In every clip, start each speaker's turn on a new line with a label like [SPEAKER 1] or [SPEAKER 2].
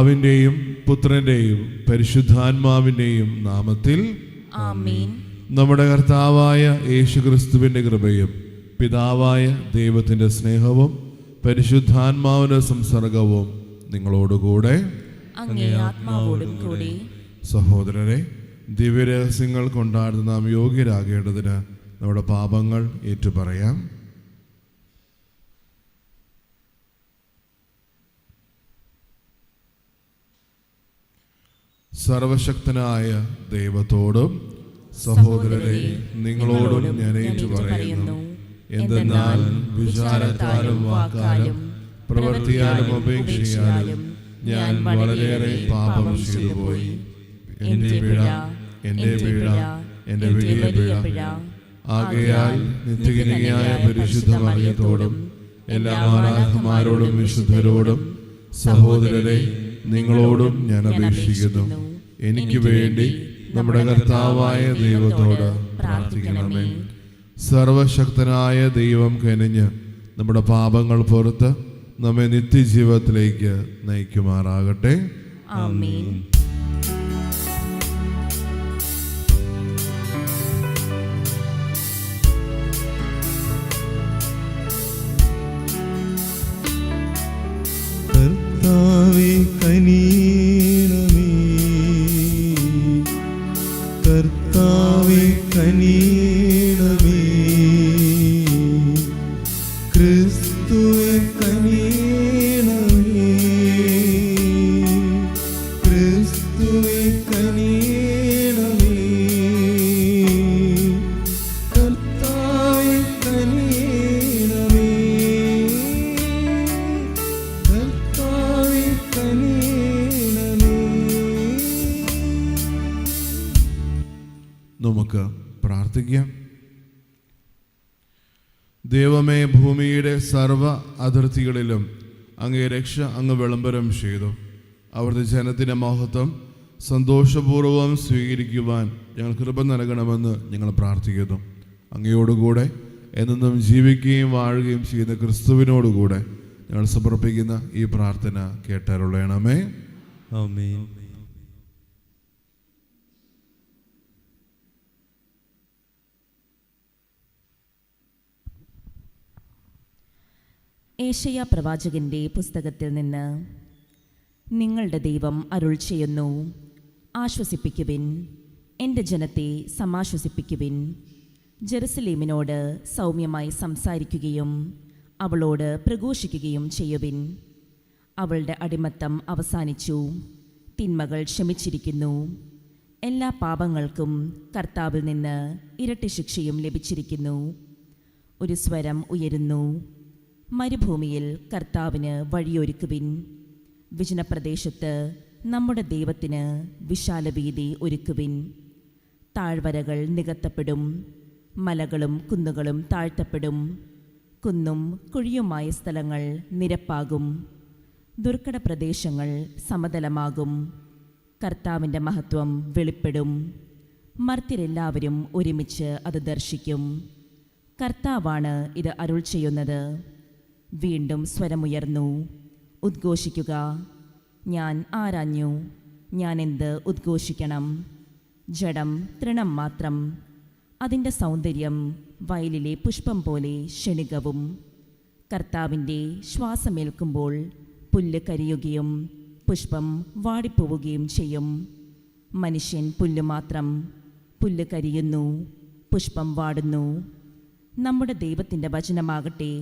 [SPEAKER 1] പിതാവിൻ്റെയും പുത്രൻ്റെയും പരിശുദ്ധാത്മാവിൻ്റെയും നാമത്തിൽ
[SPEAKER 2] ആമേൻ.
[SPEAKER 1] നമ്മുടെ കർത്താവായ യേശുക്രിസ്തുവിൻ്റെ കൃപയും പിതാവായ ദൈവത്തിൻ്റെ സ്നേഹവും പരിശുദ്ധാത്മാവിൻ്റെ സംസർഗവും നിങ്ങളോടുകൂടെ
[SPEAKER 2] അങ്ങേ ആത്മാവോടും കൂടി.
[SPEAKER 1] സഹോദരരെ, ദിവ്യരഹസ്യങ്ങൾ കൊണ്ടാടുന്ന നാം യോഗ്യരാകേണ്ടതിന് നമ്മുടെ പാപങ്ങൾ ഏറ്റുപറയാം. സർവശക്തനായ ദൈവത്തോടും സഹോദരരെ നിങ്ങളോടും ഞാൻ ഏറ്റുപറയുന്നു. എന്തെന്നാൽ വിചാരത്താലും വാക്കാലും പ്രവൃത്തിയാലും അപേക്ഷയാലും ഞാൻ വളരെയേറെ പാപം ചെയ്തുപോയി. എൻ്റെ പിഴ, എൻ്റെ വലിയ പിഴ. ആകയാൽ നിത്യകന്യകയായ പരിശുദ്ധ മറിയത്തോടും എല്ലാ മാലാഖമാരോടും വിശുദ്ധരോടും സഹോദരരെ നിങ്ങളോടും ഞാൻ അപേക്ഷിക്കുന്നു, എനിക്ക് വേണ്ടി നമ്മുടെ കർത്താവായ ദൈവത്തോട് പ്രാർത്ഥിക്കണമേ. സർവശക്തനായ ദൈവം കനിഞ്ഞ് നമ്മുടെ പാപങ്ങൾ പുറത്ത് നമ്മെ നിത്യജീവിതത്തിലേക്ക് നയിക്കുമാറാകട്ടെ.
[SPEAKER 2] ആമേൻ.
[SPEAKER 3] കർത്താവേ കനിയണമേ, കർത്താവേ കനിയണമേ, ക്രിസ്തുവേ കനിയണമേ, ക്രിസ്തുവേ കനിയണമേ, കർത്താവേ കനിയണമേ, കർത്താവേ കനിയണമേ.
[SPEAKER 1] നമുക്ക് പ്രാർത്ഥിക്കാം. ദൈവമേ, ഭൂമിയുടെ സർവ്വ അതിർത്തികളിലും അങ്ങേ രക്ഷ അങ്ങ് വിളംബരം ചെയ്തു. അവിടുത്തെ ജനത്തിൻ്റെ മഹത്വം സന്തോഷപൂർവ്വം സ്വീകരിക്കുവാൻ ഞങ്ങൾ കൃപ നൽകണമെന്ന് ഞങ്ങൾ പ്രാർത്ഥിക്കുന്നു. അങ്ങയോടുകൂടെ എന്നും ജീവിക്കുകയും വാഴുകയും ചെയ്യുന്ന ക്രിസ്തുവിനോടുകൂടെ ഞങ്ങൾ സമർപ്പിക്കുന്ന ഈ പ്രാർത്ഥന കേട്ടരുളയണമേ.
[SPEAKER 3] ആമേൻ.
[SPEAKER 2] ഏശയ്യാ പ്രവാചകന്റെ പുസ്തകത്തിൽ നിന്ന്. നിങ്ങളുടെ ദൈവം അരുൾ ചെയ്യുന്നു, ആശ്വസിപ്പിക്കുവിൻ, എൻ്റെ ജനത്തെ സമാശ്വസിപ്പിക്കുവിൻ. ജെറുസലേമിനോട് സൗമ്യമായി സംസാരിക്കുകയും അവളോട് പ്രഘോഷിക്കുകയും ചെയ്യുവിൻ. അവളുടെ അടിമത്തം അവസാനിച്ചു, തിന്മകൾ ക്ഷമിച്ചിരിക്കുന്നു. എല്ലാ പാപങ്ങൾക്കും കർത്താവിൽ നിന്ന് ഇരട്ടി ശിക്ഷയും ലഭിച്ചിരിക്കുന്നു. ഒരു സ്വരം ഉയരുന്നു, മരുഭൂമിയിൽ കർത്താവിന് വഴിയൊരുക്കുവിൻ. വിജനപ്രദേശത്ത് നമ്മുടെ ദൈവത്തിന് വിശാലവീതി ഒരുക്കുവിൻ. താഴ്വരകൾ നികത്തപ്പെടും, മലകളും കുന്നുകളും താഴ്ത്തപ്പെടും. കുന്നും കുഴിയുമായ സ്ഥലങ്ങൾ നിരപ്പാകും, ദുർഘട പ്രദേശങ്ങൾ സമതലമാകും. കർത്താവിൻ്റെ മഹത്വം വെളിപ്പെടും, മർത്യരെല്ലാവരും ഒരുമിച്ച് അത് ദർശിക്കും. കർത്താവാണ് ഇത് അരുൾ ചെയ്യുന്നത്. വീണ്ടും സ്വരമുയർന്നു, ഉദ്ഘോഷിക്കുക. ഞാൻ ആരാഞ്ഞു, ഞാൻ എന്ത് ഉദ്ഘോഷിക്കണം? ജഡം തൃണം മാത്രം, അതിൻ്റെ സൗന്ദര്യം വയലിലെ പുഷ്പം പോലെ ക്ഷണികവും. കർത്താവിൻ്റെ ശ്വാസമേൽക്കുമ്പോൾ പുല്ല് കരിയുകയും പുഷ്പം വാടിപ്പോവുകയും ചെയ്യും. മനുഷ്യൻ പുല്ല് മാത്രം, പുല്ല് കരിയുന്നു, പുഷ്പം വാടുന്നു. നമ്മുടെ ദൈവത്തിൻ്റെ വചനമാകട്ടെ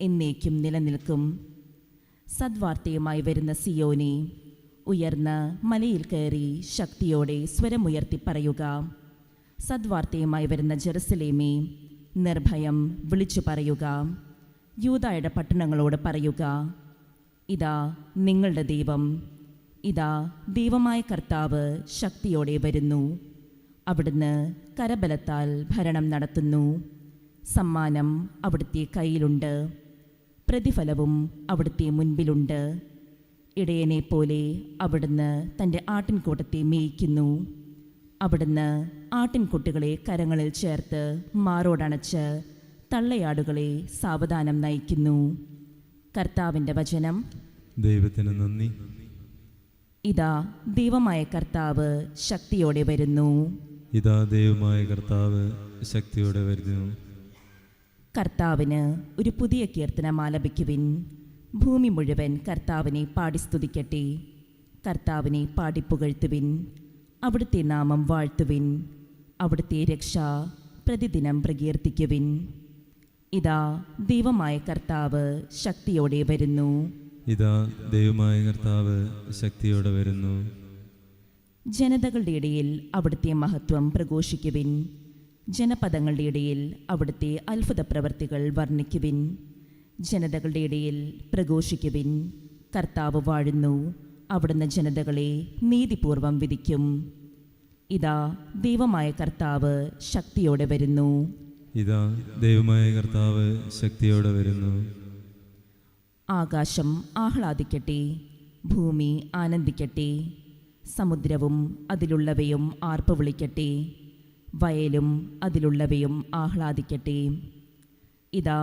[SPEAKER 2] എന്നേക്കും നിലനിൽക്കും. സദ്വാർത്തയുമായി വരുന്ന സിയോനെ, ഉയർന്ന മലയിൽ കയറി ശക്തിയോടെ സ്വരമുയർത്തി പറയുക. സദ്വാർത്തയുമായി വരുന്ന ജെറുസലേമേ, നിർഭയം വിളിച്ചു പറയുക. യൂദായുടെ പട്ടണങ്ങളോട് പറയുക, ഇതാ നിങ്ങളുടെ ദൈവം, ഇതാ ദൈവമായ കർത്താവ് ശക്തിയോടെ വരുന്നു. അവിടുന്ന് കരബലത്താൽ ഭരണം നടത്തുന്നു. സമ്മാനം അവിടുത്തെ കയ്യിലുണ്ട്, പ്രതിഫലവും അവിടുത്തെ മുൻപിലുണ്ട്. ഇടയനെ പോലെ അവിടുന്ന് തൻ്റെ ആട്ടിൻകൂട്ടത്തെ മേയിക്കുന്നു. അവിടുന്ന് ആട്ടിൻകുട്ടികളെ കരങ്ങളിൽ ചേർത്ത് മാറോടണച്ച് തള്ളയാടുകളെ സാവധാനം നയിക്കുന്നു. കർത്താവിൻ്റെ വചനം.
[SPEAKER 3] ദൈവത്തിന് നന്ദി.
[SPEAKER 2] ഇതാ ദൈവമായ കർത്താവ് ശക്തിയോടെ വരുന്നു.
[SPEAKER 3] ഇതാ ദൈവമായ കർത്താവ് ശക്തിയോടെ വരുന്നു.
[SPEAKER 2] കർത്താവിന് ഒരു പുതിയ കീർത്തനം ആലപിക്കുവിൻ. ഭൂമി മുഴുവൻ കർത്താവിനെ പാടി സ്തുതിക്കട്ടെ. കർത്താവിനെ പാടിപ്പുകഴ്ത്തുവിൻ. അവിടുത്തെ നാമം വാഴ്ത്തുവിൻ. അവിടുത്തെ രക്ഷ പ്രതിദിനം പ്രകീർത്തിക്കുവിൻ. ഇതാ ദൈവമായ കർത്താവ് ശക്തിയോടെ വരുന്നു.
[SPEAKER 3] ഇതാ ദൈവമായ കർത്താവ് ശക്തിയോടെ വരുന്നു.
[SPEAKER 2] ജനതകളുടെ ഇടയിൽ അവിടുത്തെ മഹത്വം പ്രഘോഷിക്കുവിൻ. ജനപദങ്ങളുടെ ഇടയിൽ അവിടുത്തെ അത്ഭുത പ്രവർത്തികൾ വർണ്ണിക്കുവിൻ. ജനതകളുടെ ഇടയിൽ പ്രഘോഷിക്കുവിൻ. കർത്താവ് വാഴുന്നു. അവിടുന്ന് ജനതകളെ നീതിപൂർവം വിധിക്കും. ഇതാ ദൈവമായ കർത്താവ് ശക്തിയോടെ വരുന്നു.
[SPEAKER 3] ഇതാ ദൈവമായ കർത്താവ് ശക്തിയോടെ വരുന്നു.
[SPEAKER 2] ആകാശം ആഹ്ലാദിക്കട്ടെ, ഭൂമി ആനന്ദിക്കട്ടെ, സമുദ്രവും അതിലുള്ളവയും ആർപ്പ് വിളിക്കട്ടെ, വയലും അതിലുള്ളവയും ആഹ്ലാദിക്കട്ടെ. ഇതാ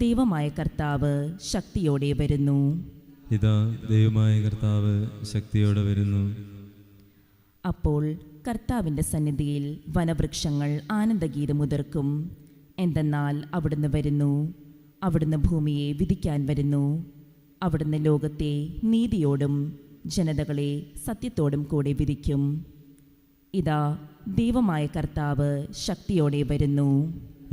[SPEAKER 2] ദൈവമായ കർത്താവ് ശക്തിയോടെ വരുന്നു.
[SPEAKER 3] ഇതാ ദൈവമായ കർത്താവ് ശക്തിയോടെ വരുന്നു.
[SPEAKER 2] അപ്പോൾ കർത്താവിൻ്റെ സന്നിധിയിൽ വനവൃക്ഷങ്ങൾ ആനന്ദഗീതം മുതിർക്കും. എന്തെന്നാൽ അവിടുന്ന് വരുന്നു. അവിടുന്ന് ഭൂമിയെ വിധിക്കാൻ വരുന്നു. അവിടുന്ന് ലോകത്തെ നീതിയോടും ജനതകളെ സത്യത്തോടും കൂടെ വിധിക്കും. ഇതാ ദൈവമായ കർത്താവ് ശക്തിയോടെ വരുന്നു.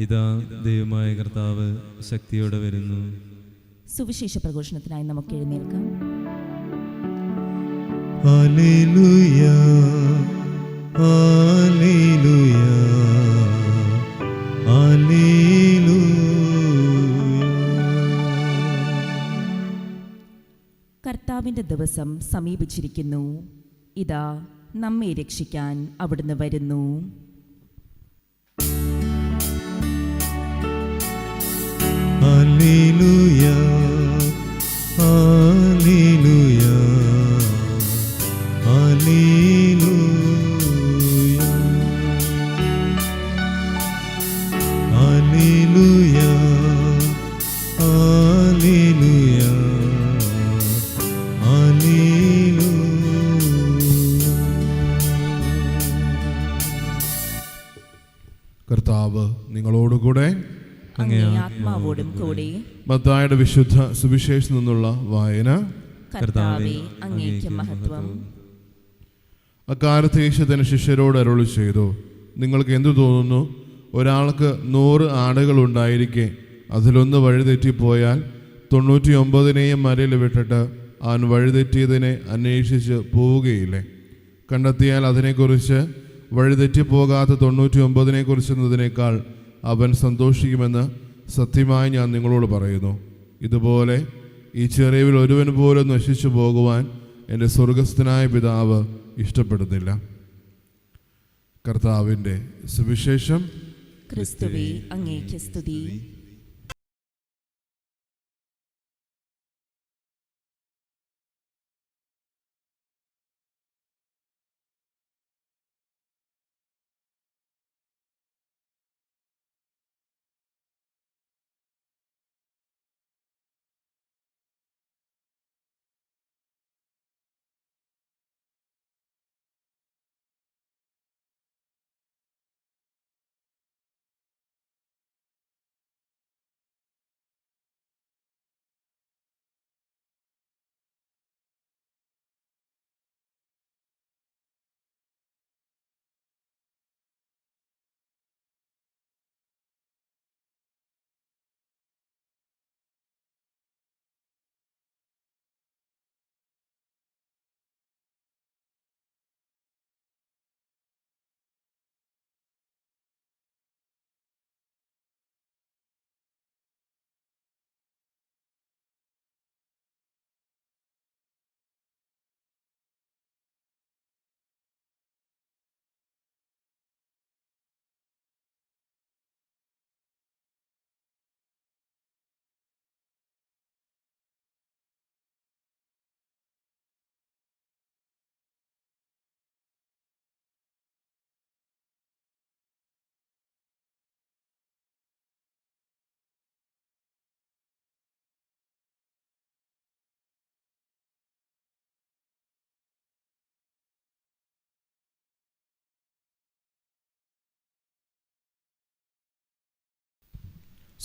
[SPEAKER 3] ഇതാ ദൈവമായ കർത്താവ് ശക്തിയോടെ വരുന്നു.
[SPEAKER 2] സുവിശേഷ പ്രഘോഷണത്തിനായി നമുക്ക് എഴുന്നേൽക്കാം.
[SPEAKER 3] Hallelujah, hallelujah, hallelujah.
[SPEAKER 2] കർത്താവിൻ്റെ ദിവസം സമീപിച്ചിരിക്കുന്നു. ഇതാ നമ്മെ രക്ഷിക്കാൻ അവിടുന്ന് വരുന്നു.
[SPEAKER 3] Hallelujah, hallelujah, hallelujah, hallelujah, hallelujah, hallelujah.
[SPEAKER 1] കർത്താവ് നിങ്ങളോടുകൂടെ.
[SPEAKER 2] അങ്ങേ ആത്മാവോടും കൂടെ.
[SPEAKER 1] മത്തായിയുടെ വിശുദ്ധ സുവിശേഷത്തിൽ നിന്നുള്ള വായന.
[SPEAKER 2] കർത്താവേ, അങ്ങേക്ക് മഹത്വം.
[SPEAKER 1] അക്കാലത്ത് യേശു തന്റെ ശിഷ്യരോട് അരുളി ചെയ്തു, നിങ്ങൾക്ക് എന്തു തോന്നുന്നു? ഒരാൾക്ക് 100 ആടുകൾ ഉണ്ടായിരിക്കെ അതിലൊന്ന് വഴിതെറ്റിപ്പോയാൽ 99 മലയിൽ വിട്ടിട്ട് അവൻ വഴിതെറ്റിയതിനെ അന്വേഷിച്ച് പോവുകയില്ലേ? കണ്ടെത്തിയാൽ അതിനെക്കുറിച്ച്, വഴിതെറ്റിപ്പോകാത്ത 99 കുറിച്ചെന്നതിനേക്കാൾ അവൻ സന്തോഷിക്കുമെന്ന് സത്യമായി ഞാൻ നിങ്ങളോട് പറയുന്നു. ഇതുപോലെ ഈ ചെറിയവിൽ ഒരുവൻ പോലും നശിച്ചു പോകുവാൻ എൻ്റെ സ്വർഗസ്ഥനായ പിതാവ് ഇഷ്ടപ്പെടുന്നില്ല. കർത്താവിൻ്റെ സുവിശേഷം.
[SPEAKER 2] ക്രിസ്തുവേ, അങ്ങേക്ക് സ്തുതി.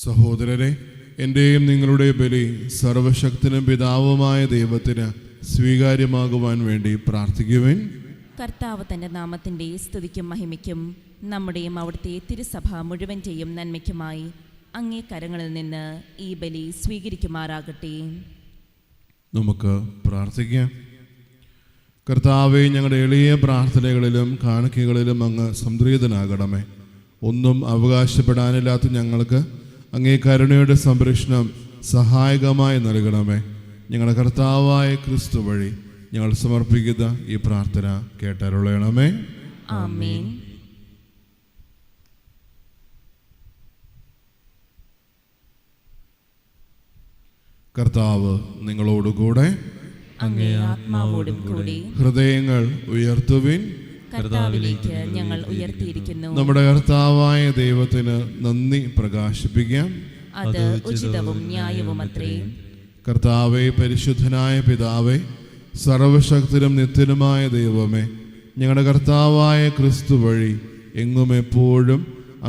[SPEAKER 1] സഹോദരരെ, എൻ്റെയും നിങ്ങളുടെ ബലി സർവശക്തനും പിതാവുമായ ദൈവത്തിന് സ്വീകാര്യമാകുവാൻ വേണ്ടി പ്രാർത്ഥിക്കുവിൻ.
[SPEAKER 2] കർത്താവ് തൻ്റെ നാമത്തിൻ്റെ സ്തുതിക്കും മഹിമയ്ക്കും നമ്മുടെയും അവിടുത്തെ തിരുസഭ മുഴുവൻ ചെയ്യും നന്മയ്ക്കുമായി അങ്ങേ കരങ്ങളിൽ നിന്ന് ഈ ബലി സ്വീകരിക്കുമാറാകട്ടെ.
[SPEAKER 1] നമുക്ക് പ്രാർത്ഥിക്കാം. കർത്താവേ, ഞങ്ങളുടെ എളിയ പ്രാർത്ഥനകളിലും കാണിക്കകളിലും അങ്ങ് സംതൃപ്തനാകണമേ. ഒന്നും അവകാശപ്പെടാനില്ലാത്ത ഞങ്ങൾക്ക് അങ്ങേ കരുണയുടെ സംരക്ഷണം സഹായകമായി നൽകണമേ. ഞങ്ങളുടെ കർത്താവായ ക്രിസ്തു വഴി ഞങ്ങൾ സമർപ്പിക്കുന്ന ഈ പ്രാർത്ഥന കേട്ടരുളയണമേ.
[SPEAKER 2] ആമേൻ.
[SPEAKER 1] കർത്താവ് നിങ്ങളോടുകൂടെ,
[SPEAKER 2] അങ്ങേ ആത്മാവോടും കൂടി.
[SPEAKER 1] ഹൃദയങ്ങൾ ഉയർത്തുവിൻ.
[SPEAKER 2] കർത്താവിലേക്ക് ഞങ്ങൾ ഉയർത്തിയിരിക്കുന്നു.
[SPEAKER 1] നമ്മുടെ കർത്താവായ ദൈവത്തിന് നന്ദി പ്രകാശിപ്പിക്കാം.
[SPEAKER 2] അത് ഉചിതവും ന്യായവും അത്രേ.
[SPEAKER 1] കർത്താവേ, പരിശുദ്ധനായ പിതാവേ, സർവശക്തനും നിത്യനുമായ ദൈവമേ, ഞങ്ങളുടെ കർത്താവായ ക്രിസ്തു വഴി എങ്ങും എപ്പോഴും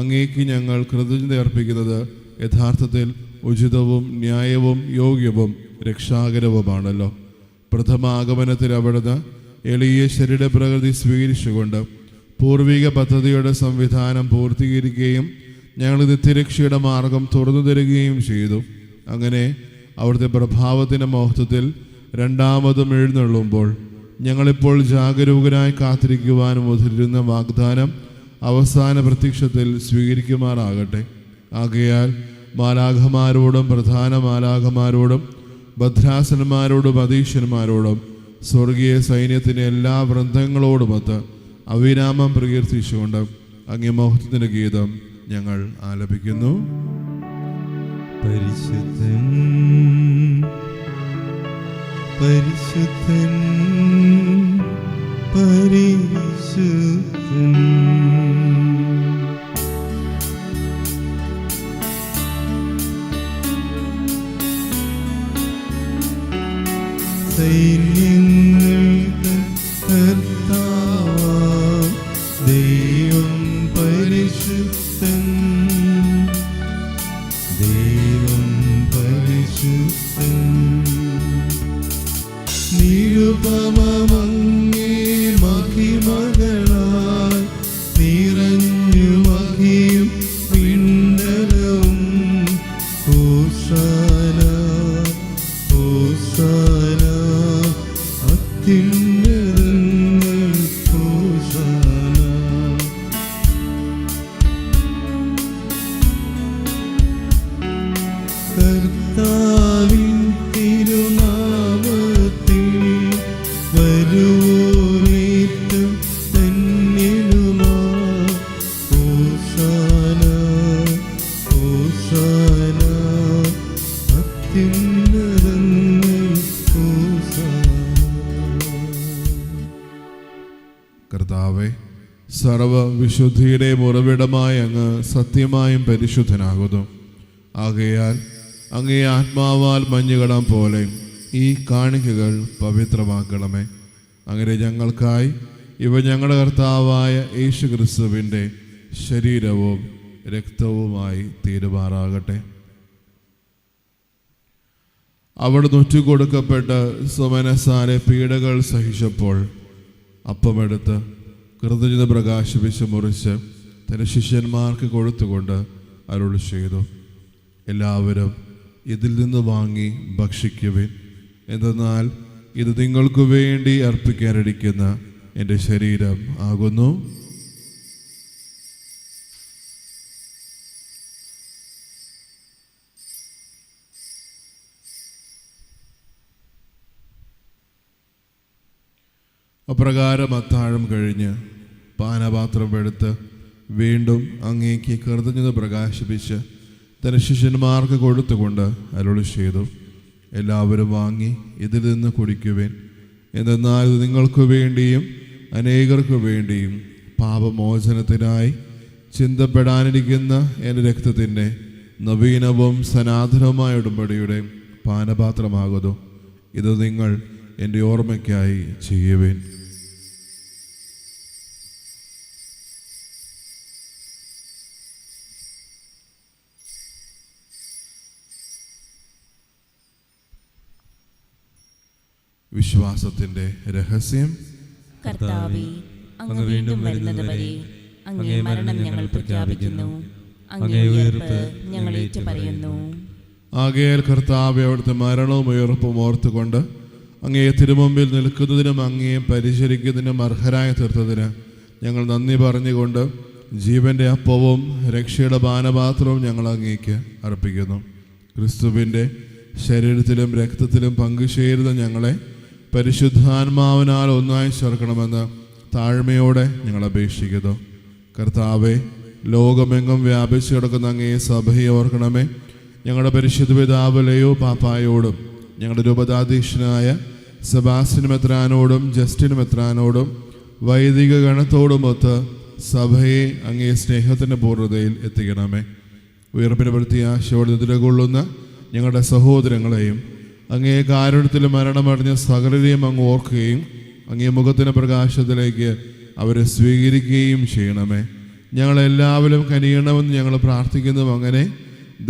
[SPEAKER 1] അങ്ങേക്ക് ഞങ്ങൾ കൃതജ്ഞത അർപ്പിക്കുന്നത് യഥാർത്ഥത്തിൽ ഉചിതവും ന്യായവും യോഗ്യവും രക്ഷാകരവുമാണല്ലോ. പ്രഥമാഗമനത്തിൽ അവിടുന്ന് എളിയ ശരീരപ്രകൃതി സ്വീകരിച്ചുകൊണ്ട് പൂർവിക പദ്ധതിയുടെ സംവിധാനം പൂർത്തീകരിക്കുകയും ഞങ്ങൾ നിത്യരക്ഷയുടെ മാർഗം തുറന്നു തരികയും ചെയ്തു. അങ്ങനെ അവിടുത്തെ പ്രഭാവത്തിൻ്റെ മഹത്വത്തിൽ രണ്ടാമതും എഴുന്നള്ളുമ്പോൾ ഞങ്ങളിപ്പോൾ ജാഗരൂകരായി കാത്തിരിക്കുവാനും മുതിരുന്ന വാഗ്ദാനം അവസാന പ്രത്യക്ഷത്തിൽ സ്വീകരിക്കുമാറാകട്ടെ. ആകയാൽ മാലാഖമാരോടും പ്രധാന മാലാഖമാരോടും ഭദ്രാസന്മാരോടും അധീശന്മാരോടും സ്വർഗീയ സൈന്യത്തിൻ്റെ എല്ലാ വൃന്ദങ്ങളോടുമൊത്ത് അവിരാമം പ്രകീർത്തിച്ചുകൊണ്ട് അങ്ങേ മഹത്വത്തിൻ്റെ ഗീതം ഞങ്ങൾ ആലപിക്കുന്നു.
[SPEAKER 3] പരിശുദ്ധൻ പരിശുദ്ധൻ പരിശുദ്ധൻ. സൈന്യങ്ങൾക്ക് കർത്താവാം ദൈവം പരിശുദ്ധൻ, ദൈവം പരിശുദ്ധൻ. നിരുപമമങ്ങേ മഹിമകളാൽ നിറഞ്ഞു മഹിയും പിണ്ടലവും. ഹോസാന ഹോസാന അത്യുന്നതങ്ങൾ ഹോസാന. കർത്താവിൻ തിരുനാമത്തിൽ വരുവോരേറ്റം ധന്യനുമാ. ഹോസാന ഹോസാന അത്യുന്നതങ്ങൾ ഹോസാന.
[SPEAKER 1] കർത്താവേ, സർവവിശുദ്ധിയുടെ ഉറവിടമായ അങ്ങ് സത്യമായും പരിശുദ്ധനാകുന്നു. ആകയാൽ അങ്ങേ ആത്മാവാൽ മഞ്ഞുകടം പോലെ ഈ കാണിക്കകൾ പവിത്രമാക്കണമേ. അങ്ങനെ ഞങ്ങൾക്കായി ഇവ ഞങ്ങളുടെ കർത്താവായ യേശു ക്രിസ്തുവിൻ്റെ ശരീരവും രക്തവുമായി തീരുമാറാകട്ടെ. അവിടുന്ന് ഒറ്റുകൊടുക്കപ്പെട്ട് സുമനസാലെ പീഡകൾ സഹിച്ചപ്പോൾ അപ്പമെടുത്ത് കൃതജ്ഞത പ്രകാശിപ്പിച്ച് മുറിച്ച് തൻ്റെ ശിഷ്യന്മാർക്ക് കൊടുത്തുകൊണ്ട് അരുളി ചെയ്തു, എല്ലാവരും ഇതിൽ നിന്ന് വാങ്ങി ഭക്ഷിക്കുവിൻ. എന്തെന്നാൽ ഇത് നിങ്ങൾക്ക് വേണ്ടി അർപ്പിക്കാനിരിക്കുന്ന എൻ്റെ ശരീരം ആകുന്നു. അപ്രകാരം അത്താഴം കഴിഞ്ഞ് പാനപാത്രം എടുത്ത് വീണ്ടും അങ്ങേക്ക് കൃതജ്ഞത പ്രകാശിപ്പിച്ച് തൻ്റെ ശിഷ്യന്മാർക്ക് കൊടുത്തുകൊണ്ട് അരുളി ചെയ്തു, എല്ലാവരും വാങ്ങി ഇതിൽ നിന്ന് കുടിക്കുവിൻ. എന്തെന്നാൽ ഇത് നിങ്ങൾക്ക് വേണ്ടിയും അനേകർക്ക് വേണ്ടിയും പാപമോചനത്തിനായി ചിന്തപ്പെടാനിരിക്കുന്ന എൻ്റെ രക്തത്തിൻ്റെ നവീനവും സനാതനവുമായ ഉടമ്പടിയുടെ പാനപാത്രമാകുന്നു. ഇത് നിങ്ങൾ എൻ്റെ ഓർമ്മയ്ക്കായി ചെയ്യുവിൻ. വിശ്വാസത്തിൻ്റെ രഹസ്യം.
[SPEAKER 2] കർത്താവേ, അങ്ങ് വീണ്ടും വരുന്നത് വരെ അങ്ങേ മരണം ഞങ്ങൾ പ്രഖ്യാപിക്കുന്നു, അങ്ങേ ഉയർപ്പ് ഞങ്ങൾ ഏറ്റുപറയുന്നു.
[SPEAKER 1] ആകയാൽ കർത്താവേ, അവിടുത്തെ മരണവും ഉയർപ്പും ഓർത്തുകൊണ്ട് അങ്ങേ തിരുമുമ്പിൽ നിൽക്കുന്നതിനും അങ്ങയെ പരിചരിക്കുന്നതിനും അർഹരായി തീർത്തതിന് ഞങ്ങൾ നന്ദി പറഞ്ഞുകൊണ്ട് ജീവൻ്റെ അപ്പവും രക്ഷയുടെ പാനപാത്രവും ഞങ്ങൾ അങ്ങേക്ക് അർപ്പിക്കുന്നു. ക്രിസ്തുവിൻ്റെ ശരീരത്തിലും രക്തത്തിലും പങ്കുചേരുന്ന ഞങ്ങളെ പരിശുദ്ധാത്മാവിനാൽ ഒന്നായി ചേർക്കണമെന്ന് താഴ്മയോടെ ഞങ്ങൾ അപേക്ഷിക്കുന്നു. കർത്താവെ, ലോകമെങ്ങും വ്യാപിച്ചു കിടക്കുന്ന അങ്ങേ സഭയെ ഓർക്കണമേ. ഞങ്ങളുടെ പരിശുദ്ധ പിതാവ് ലയോ പാപ്പായോടും ഞങ്ങളുടെ രൂപതാധ്യക്ഷനായ സെബാസ്റ്റ്യൻ മെത്രാനോടും ജസ്റ്റിൻ മെത്രാനോടും വൈദിക ഗണത്തോടുമൊത്ത് സഭയെ അങ്ങേ സ്നേഹത്തിൻ്റെ പൂർണ്ണതയിൽ എത്തിക്കണമേ. ഉയർപ്പിന് പ്രത്യാശയോടെ നിലകൊള്ളുന്ന ഞങ്ങളുടെ സഹോദരങ്ങളെയും അങ്ങേ കാരുണ്യത്തിൽ മരണമടഞ്ഞ സകലരെയും അങ്ങ് ഓർക്കുകയും അങ്ങേ മുഖത്തിൻ്റെ പ്രകാശത്തിലേക്ക് അവരെ സ്വീകരിക്കുകയും ചെയ്യണമേ. ഞങ്ങളെല്ലാവരും കനിയണമെന്ന് ഞങ്ങൾ പ്രാർത്ഥിക്കുന്നു. അങ്ങനെ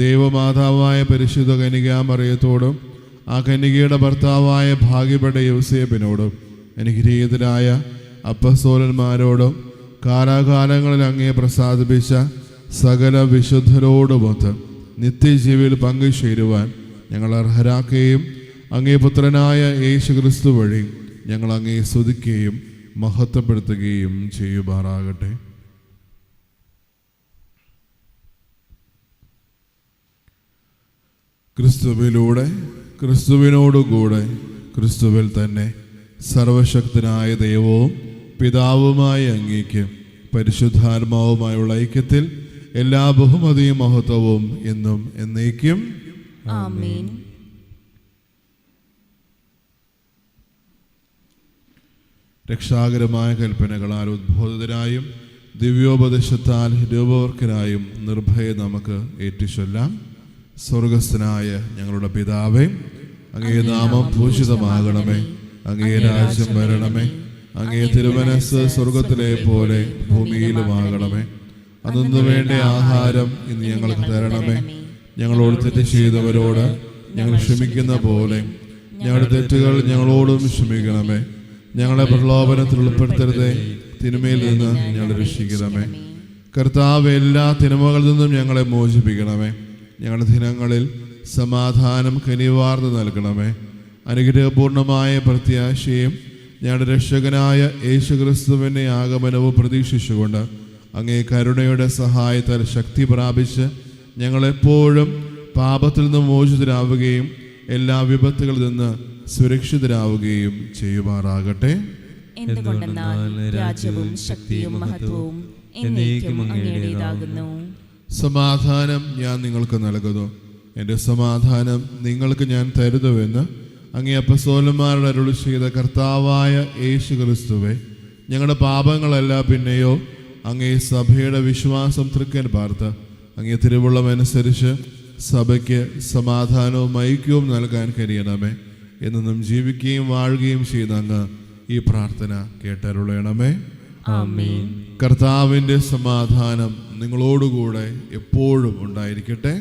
[SPEAKER 1] ദൈവമാതാവായ പരിശുദ്ധ കന്യകാമറിയത്തോടും ആ കന്യകയുടെ ഭർത്താവായ ഭാഗ്യപ്പെട്ട യോസേപ്പിനോടും അനുഗ്രഹീതരായ അപ്പസ്തോലന്മാരോടും കാലാകാലങ്ങളിൽ അങ്ങേ പ്രസാദിപ്പിച്ച സകല വിശുദ്ധരോടുമൊത്ത് നിത്യജീവിയിൽ പങ്കുചേരുവാൻ ഞങ്ങൾ അർഹരാക്കുകയും അങ്ങേ പുത്രനായ യേശു ക്രിസ്തു വഴി ഞങ്ങൾ അങ്ങേ സ്തുതിക്കുകയും മഹത്വപ്പെടുത്തുകയും ചെയ്യുമാറാകട്ടെ. ക്രിസ്തുവിലൂടെ, ക്രിസ്തുവിനോടുകൂടെ, ക്രിസ്തുവിൽ തന്നെ സർവശക്തനായ ദൈവവും പിതാവുമായ അങ്ങേക്ക് പരിശുദ്ധാത്മാവുമായുള്ള ഐക്യത്തിൽ എല്ലാ ബഹുമതിയും മഹത്വവും എന്നും എന്നേക്കും
[SPEAKER 2] ആമേൻ.
[SPEAKER 1] രക്ഷാകരമായ കൽപ്പനകളാൽ ഉദ്ബോധിതരായും ദിവ്യോപദേശത്താൽ രൂപവർക്കനായും നിർഭയം നമുക്ക് ഏറ്റുചൊല്ലാം. സ്വർഗസ്ഥനായ ഞങ്ങളുടെ പിതാവേ, അങ്ങേ നാമം പൂജിതമാകണമേ. അങ്ങേ രാജ്യം വരണമേ. അങ്ങേ തിരുമനസ്സ് സ്വർഗത്തിലെ പോലെ ഭൂമിയിലുമാകണമേ. അന്നു വേണ്ട ആഹാരം ഇന്ന് ഞങ്ങൾക്ക് തരണമേ. ഞങ്ങളോട് തെറ്റ് ചെയ്തവരോട് ഞങ്ങൾ ക്ഷമിക്കുന്ന പോലെ ഞങ്ങളുടെ തെറ്റുകൾ ഞങ്ങളോടും ക്ഷമിക്കണമേ. ഞങ്ങളെ പ്രലോഭനത്തിൽ ഉൾപ്പെടുത്തരുതേ, തിന്മയിൽ നിന്ന് ഞങ്ങളെ രക്ഷിക്കണമേ. കർത്താവ്, എല്ലാ തിന്മകളിൽ നിന്നും ഞങ്ങളെ മോചിപ്പിക്കണമേ. ഞങ്ങളുടെ ദിനങ്ങളിൽ സമാധാനം കനിവാർന്ന് നൽകണമേ. അനുഗ്രഹപൂർണമായ പ്രത്യാശയും ഞങ്ങളുടെ രക്ഷകനായ യേശുക്രിസ്തുവിൻ്റെ ആഗമനവും പ്രതീക്ഷിച്ചുകൊണ്ട് അങ്ങേ കരുണയുടെ സഹായത്താൽ ശക്തി പ്രാപിച്ച് ഞങ്ങളെപ്പോഴും പാപത്തിൽ നിന്ന് മോചിതരാവുകയും എല്ലാ വിപത്തുകളിൽ നിന്ന് സുരക്ഷിതരാവുകയും ചെയ്യുമാറാകട്ടെ.
[SPEAKER 2] എന്തുകൊണ്ടെന്നാൽ രാജ്യവും ശക്തിയും മഹത്വവും എന്നേക്കും അങ്ങയുടേതാകുന്നു.
[SPEAKER 1] സമാധാനം ഞാൻ നിങ്ങൾക്ക് നൽകുന്നു, എൻ്റെ സമാധാനം നിങ്ങൾക്ക് ഞാൻ തരുന്നുവെന്ന് അങ്ങേ അപ്പസ്തോലന്മാരുടെ അരുളി ചെയ്ത കർത്താവായ യേശു ക്രിസ്തുവേ, ഞങ്ങളുടെ പാപങ്ങളല്ല പിന്നെയോ അങ്ങേ സഭയുടെ വിശ്വാസം തൃക്കൻ പാർത്ത് അങ്ങേ തിരുവുള്ളമനുസരിച്ച് സഭയ്ക്ക് സമാധാനവും ഐക്യവും നൽകാൻ കഴിയണമേ. എന്നും ജീവിക്കുകയും വാഴുകയും ചെയ്യുന്ന അങ്ങ് ഈ പ്രാർത്ഥന കേട്ടരുളയണമേ.
[SPEAKER 2] ആമേൻ.
[SPEAKER 1] കർത്താവിൻ്റെ സമാധാനം നിങ്ങളോടുകൂടെ എപ്പോഴും ഉണ്ടായിരിക്കട്ടെ.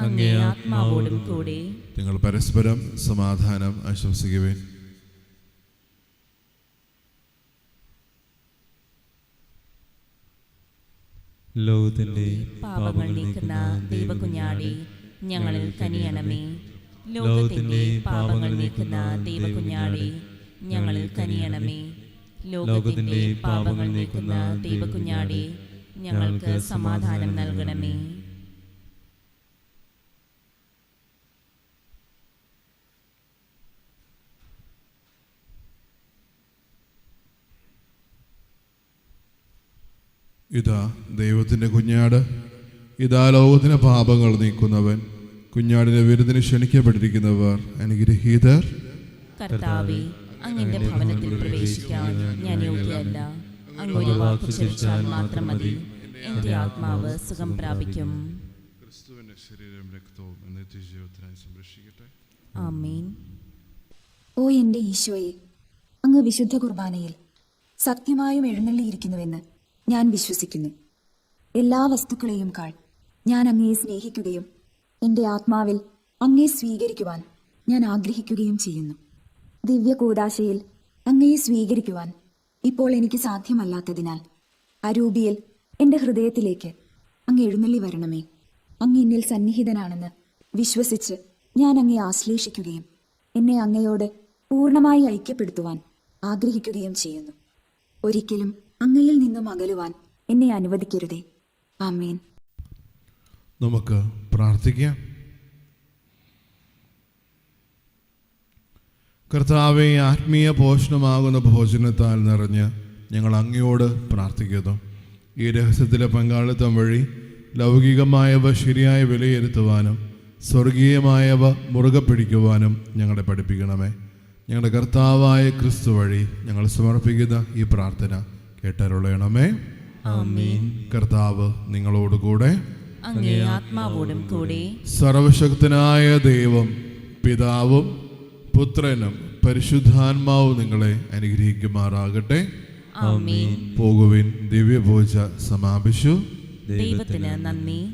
[SPEAKER 2] അങ്ങേ ആത്മാവോടും കൂടെ.
[SPEAKER 1] നിങ്ങൾ പരസ്പരം സമാധാനം ആശംസിക്കുവേൻ.
[SPEAKER 4] ലോകത്തിന്റെ
[SPEAKER 2] പാപങ്ങൾ നീക്കുന്ന ദൈവകുഞ്ഞാടേ, ഞങ്ങളിൽ കനിയണമേ. ലോകത്തിന്റെ പാപങ്ങൾ നീക്കുന്ന ദൈവകുഞ്ഞാടേ, ഞങ്ങളിൽ കനിയണമേ. ലോകത്തിന്റെ പാപങ്ങൾ നീക്കുന്ന ദൈവകുഞ്ഞാടേ, ഞങ്ങൾക്ക് സമാധാനം നൽകണമേ.
[SPEAKER 1] ഇതാ ദൈവത്തിൻ്റെ കുഞ്ഞാട്, ഇതാ ലോകത്തിൻ്റെ പാപങ്ങൾ നീക്കുന്നവൻ. കുഞ്ഞാടിന്റെ വിരുന്നിന് ക്ഷണിക്കപ്പെട്ടിരിക്കുന്നവർ അനുഗ്രഹീതർ.
[SPEAKER 2] കർത്താവേ, അങ്ങയുടെ ഭവനത്തിൽ പ്രവേശിക്കാൻ ഞാൻ യോഗ്യയല്ല. അങ്ങൊരു വാക്ക് ഉച്ചരിച്ചാൽ മാത്രം മതി, എൻ്റെ ആത്മാവ് സുഖം പ്രാപിക്കും.
[SPEAKER 1] ക്രിസ്തുവിന്റെ ശരീരം രക്തവും നിത്യജീവിതത്തിനായി സംരക്ഷിക്കട്ടെ.
[SPEAKER 2] ആമേൻ.
[SPEAKER 5] ഓ എൻ്റെ ഈശോയെ, അങ്ങ് വിശുദ്ധ കുർബാനയിൽ സത്യമായും എഴുന്നള്ളിയിരിക്കുന്നുവെന്ന് ഞാൻ വിശ്വസിക്കുന്നു. എല്ലാ വസ്തുക്കളെയും കാൾ ഞാൻ അങ്ങയെ സ്നേഹിക്കുകയും എൻ്റെ ആത്മാവിൽ അങ്ങയെ സ്വീകരിക്കുവാൻ ഞാൻ ആഗ്രഹിക്കുകയും ചെയ്യുന്നു. ദിവ്യ കൂദാശയിൽ അങ്ങയെ സ്വീകരിക്കുവാൻ ഇപ്പോൾ എനിക്ക് സാധ്യമല്ലാത്തതിനാൽ അരൂപിയിൽ എൻ്റെ ഹൃദയത്തിലേക്ക് അങ്ങ് എഴുന്നള്ളി വരണമേ. അങ്ങ് എന്നിൽ സന്നിഹിതനാണെന്ന് വിശ്വസിച്ച് ഞാൻ അങ്ങയെ ആശ്ലേഷിക്കുകയും എന്നെ അങ്ങയോട് പൂർണ്ണമായി ഐക്യപ്പെടുത്തുവാൻ ആഗ്രഹിക്കുകയും ചെയ്യുന്നു. ഒരിക്കലും അങ്ങയിൽ നിന്നും അകലുവാൻ എന്നെ അനുവദിക്കരുതേ. ആമേൻ.
[SPEAKER 1] നമുക്ക് പ്രാർത്ഥിക്കാം. കർത്താവെ, ആത്മീയ പോഷണമാകുന്ന ഭോജനത്താൽ നിറഞ്ഞ് ഞങ്ങൾ അങ്ങയോട് പ്രാർത്ഥിക്കുന്നു. ഈ രഹസ്യത്തിലെ പങ്കാളിത്തം വഴി ലൗകികമായവ ശരിയായ വിലയിരുത്തുവാനും സ്വർഗീയമായവ മുറുകെ പിടിക്കുവാനും ഞങ്ങളെ പഠിപ്പിക്കണമേ. ഞങ്ങളുടെ കർത്താവായ ക്രിസ്തു വഴി ഞങ്ങൾ സമർപ്പിക്കുന്ന ഈ പ്രാർത്ഥന കേട്ടരുളയണമേ.
[SPEAKER 2] ആമേൻ.
[SPEAKER 1] കർത്താവ് നിങ്ങളോടുകൂടെ,
[SPEAKER 2] അങ്ങേ ആത്മാവോടും കൂടെ.
[SPEAKER 1] സർവശക്തനായ ദൈവം പിതാവും പുത്രനും പരിശുദ്ധാത്മാവും നിങ്ങളെ അനുഗ്രഹിക്കുമാറാകട്ടെ.
[SPEAKER 2] ആമേൻ.
[SPEAKER 1] പോകുവിൻ. ദിവ്യപൂജ സമാപിച്ചു.
[SPEAKER 2] ദൈവത്തിന് നന്ദി.